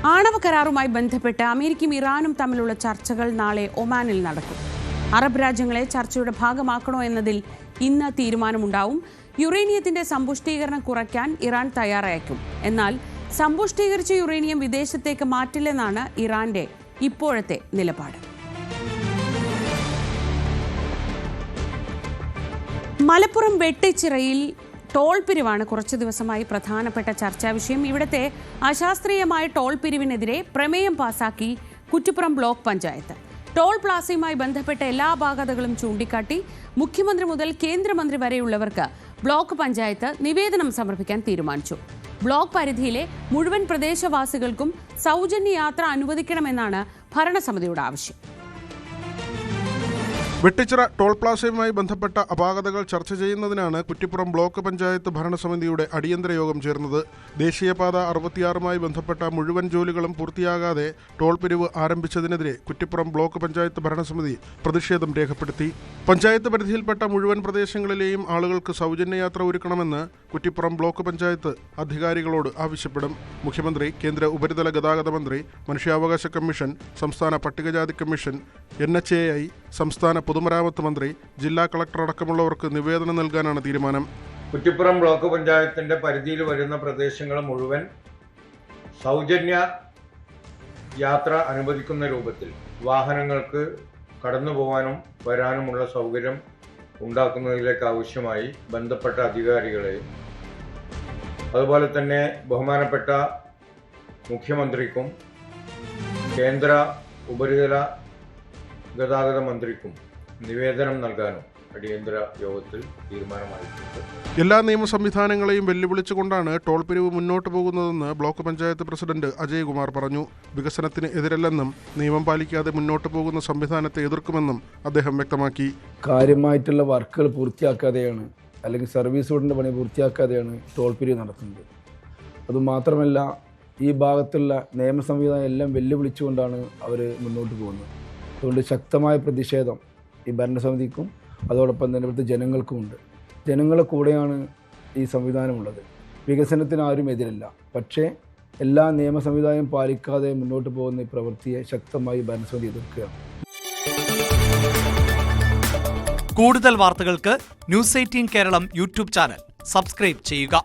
ആണവ കരാറുമായി ബന്ധപ്പെട്ട് അമേരിക്കയും ഇറാനും തമ്മിലുള്ള ചർച്ചകൾ നാളെ ഒമാനിൽ നടക്കും. അറബ് രാജ്യങ്ങളെ ചർച്ചയുടെ ഭാഗമാക്കണോ എന്നതിൽ ഇന്ന് തീരുമാനമുണ്ടാവും. യുറേനിയത്തിന്റെ സമ്പുഷ്ടീകരണം കുറയ്ക്കാൻ ഇറാൻ തയ്യാറായേക്കും. എന്നാൽ സമ്പുഷ്ടീകരിച്ച യുറേനിയം വിദേശത്തേക്ക് മാറ്റില്ലെന്നാണ് ഇറാന്റെ ഇപ്പോഴത്തെ നിലപാട്. മലപ്പുറം വെട്ടിച്ചിറയിൽ ടോൾ പിരിവാണ് കുറച്ചു ദിവസമായി പ്രധാനപ്പെട്ട ചർച്ചാ വിഷയം. ഇവിടുത്തെ അശാസ്ത്രീയമായ ടോൾ പിരിവിനെതിരെ പ്രമേയം പാസാക്കി കുറ്റിപ്പുറം ബ്ലോക്ക് പഞ്ചായത്ത്. ടോൾ പ്ലാസയുമായി ബന്ധപ്പെട്ട എല്ലാ അപാകതകളും ചൂണ്ടിക്കാട്ടി മുഖ്യമന്ത്രി മുതൽ കേന്ദ്രമന്ത്രി വരെയുള്ളവർക്ക് ബ്ലോക്ക് പഞ്ചായത്ത് നിവേദനം സമർപ്പിക്കാൻ തീരുമാനിച്ചു. ബ്ലോക്ക് പരിധിയിലെ മുഴുവൻ പ്രദേശവാസികൾക്കും സൗജന്യ യാത്ര അനുവദിക്കണമെന്നാണ് ഭരണസമിതിയുടെ ആവശ്യം. വെട്ടിച്ചിറ ടോൾ പ്ലാസയുമായി ബന്ധപ്പെട്ട അപാകതകൾ ചർച്ച ചെയ്യുന്നതിനാണ് കുറ്റിപ്പുറം ബ്ലോക്ക് പഞ്ചായത്ത് ഭരണസമിതിയുടെ അടിയന്തര യോഗം ചേർന്നത്. ദേശീയപാത 66മായി ബന്ധപ്പെട്ട മുഴുവൻ ജോലികളും പൂർത്തിയാകാതെ ടോൾ പിരിവ് ആരംഭിച്ചതിനെതിരെ കുറ്റിപ്പുറം ബ്ലോക്ക് പഞ്ചായത്ത് ഭരണസമിതി പ്രതിഷേധം രേഖപ്പെടുത്തി. പഞ്ചായത്ത് പരിധിയിൽപ്പെട്ട മുഴുവൻ പ്രദേശങ്ങളിലെയും ആളുകൾക്ക് സൗജന്യയാത്ര ഒരുക്കണമെന്ന് കുറ്റിപ്പുറം ബ്ലോക്ക് പഞ്ചായത്ത് അധികാരികളോട് ആവശ്യപ്പെടും. മുഖ്യമന്ത്രി, കേന്ദ്ര ഉപരിതല ഗതാഗത മന്ത്രി, മനുഷ്യാവകാശ കമ്മീഷൻ, സംസ്ഥാന പട്ടികജാതി കമ്മീഷൻ, NHAI, സംസ്ഥാന പൊതുമരാമത്ത് മന്ത്രി, ജില്ലാ കളക്ടർ അടക്കമുള്ളവർക്ക് നിവേദനം നൽകാനാണ് തീരുമാനം. കുറ്റിപ്പുറം ബ്ലോക്ക് പഞ്ചായത്തിന്റെ പരിധിയിൽ വരുന്ന പ്രദേശങ്ങൾ മുഴുവൻ സൗജന്യ യാത്ര അനുവദിക്കുന്ന രൂപത്തിൽ വാഹനങ്ങൾക്ക് കടന്നു പോകാനും വരാനുമുള്ള സൗകര്യം ഉണ്ടാക്കുന്നതിലേക്ക് ആവശ്യമായി ബന്ധപ്പെട്ട അധികാരികളെയും അതുപോലെ തന്നെ ബഹുമാനപ്പെട്ട മുഖ്യമന്ത്രിക്കും കേന്ദ്ര ഉപരിതല ഗതാഗത മന്ത്രിക്കും നിവേദനം നൽകാനും അടിയന്തര യോഗത്തിൽ തീരുമാനമായിട്ടുണ്ട്. എല്ലാ നിയമ സംവിധാനങ്ങളെയും വെല്ലുവിളിച്ചുകൊണ്ടാണ് ടോൾ പിരിവ് മുന്നോട്ട് പോകുന്നതെന്ന് ബ്ലോക്ക് പഞ്ചായത്ത് പ്രസിഡന്റ് അജയ്കുമാർ പറഞ്ഞു. വികസനത്തിന് എതിരല്ലെന്നും നിയമം പാലിക്കാതെ മുന്നോട്ട് പോകുന്ന സംവിധാനത്തെ എതിർക്കുമെന്നും അദ്ദേഹം വ്യക്തമാക്കി. കാര്യമായിട്ടുള്ള വർക്കുകൾ പൂർത്തിയാക്കാതെയാണ്, അല്ലെങ്കിൽ സർവീസ് റോഡിൻ്റെ പണി പൂർത്തിയാക്കാതെയാണ് ടോൾ പിരിവ് നടത്തുന്നത്. അതുമാത്രമല്ല, ഈ ഭാഗത്തുള്ള നിയമ സംവിധാനം എല്ലാം വെല്ലുവിളിച്ചുകൊണ്ടാണ് അവർ മുന്നോട്ട് പോകുന്നത്. അതുകൊണ്ട് ശക്തമായ പ്രതിഷേധം ഈ ഭരണസമിതിക്കും അതോടൊപ്പം തന്നെ ഇവിടുത്തെ ജനങ്ങൾക്കുമുണ്ട്. ജനങ്ങളെ കൂടെയാണ് ഈ സംവിധാനമുള്ളത്. വികസനത്തിന് ആരും എതിരല്ല. പക്ഷേ എല്ലാ നിയമ സംവിധാനം പാലിക്കാതെ മുന്നോട്ട് പോകുന്ന ഈ പ്രവൃത്തിയെ ശക്തമായി ഭരണസമിതി എതിർക്കുകയാണ്. കൂടുതൽ വാർത്തകൾക്ക് News 18 Keralam YouTube channel subscribe ചെയ്യുക.